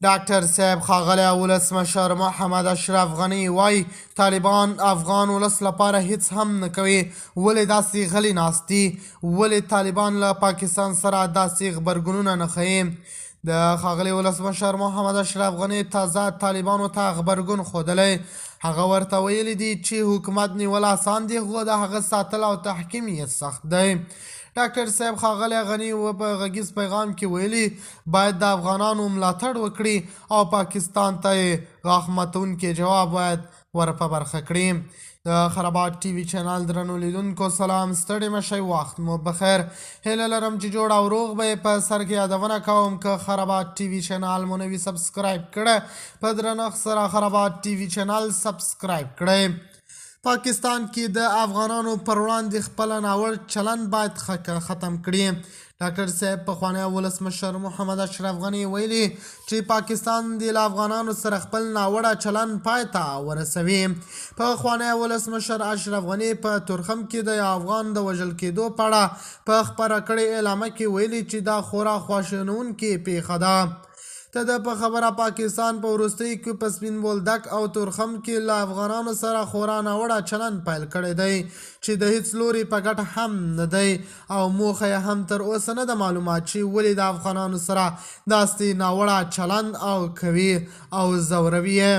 ډاکټر صاحب ښاغلی ولسمشر محمد اشرف غني وایي طالبان افغان ولس لپاره هیڅ هم نه کوي. ولې داسې غلي ناست دي؟ ولې طالبان له پاکستان سره داسې غبرګونونه نه ښیي؟ د ښاغلي ولسمشر محمد اشرف غني تازه طالبانو ته غبرګون ښودلی. هغه ورته ویلي دي چې حکومت نیول اسان دي خو د هغه ساتل او تحکیم یې سخت دی. ډاکټر صاحب ښاغلی غني په غږیز پیغام کې ویلي باید د افغانانو ملاتړ وکړي او پاکستان ته یې غاښ ماتونکی جواب باید ور په برخه کړي. د خرابات ټي وي چینل درنو لیدونکو سلام، ستړي مه شئ، وخت مو بخیر. هیله لرم چې جوړ او روغ به یې په سر کې یادونه کوم که خرابات ټي وي چینل مو نه وي سبسکرایب کړی په درنښت سره خرابات ټي وي چینل سبسکرایب کړئ. پاکستان کې د افغانانو پر وړاندې خپل ناوړه چلند باید ختم کړي. ډاکټر صاحب پخوانی ولسمشر محمد اشرف غني ویلي چې پاکستان د افغانانو سره خپل ناوړه چلند پای ته ورسوي. پخوانی ولسمشر اشرف غني په تورخم کې د افغان د وژل کېدو په اړه په خپره کړې اعلامیه کې ویلي چې دا خورا خواشینونکې پیښه ده. ته د په خبره پاکستان په وروستیو کې په سپین بولدک او تورخم کې له افغانانو سره خورا ناوړه چلند پیل کړی دی چې د هیڅ لوري په ګټه هم نه دی او موخه یې هم تر اوسه نه ده معلومه چې ولې د افغانانو سره داسې ناوړه چلند او کوي او ځوروي یې.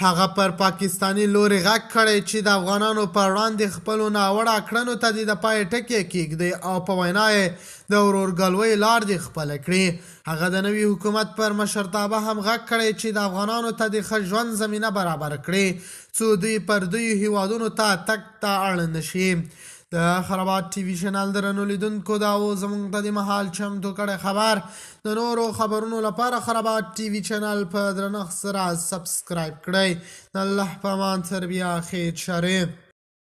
هغه پر پاکستاني لوري غږ کړی چې د افغانانو پر وړاندې خپلو ناوړه کړنو ته د پای ټکی کېږدي او په وینا یې د ورورګلوۍ لار دې خپله کړي. هغه د نوي حکومت پر مشرتابه هم غږ کړی چې د افغانانو ته د ښه ژوند زمینه برابر کړي څو دوی پر دوی هیوادونو ته تګ ته اړ نه شي. د خرابات ټي وي چینل درنو لیدونکو دا و زموږ ته د مهال چمتو کړی خبر. د نورو خبرونو لپاره خرابات ټي وي چینل په درنښت سره سبسکرایب کړئ. د الله په امان تر بیا خیر شریف.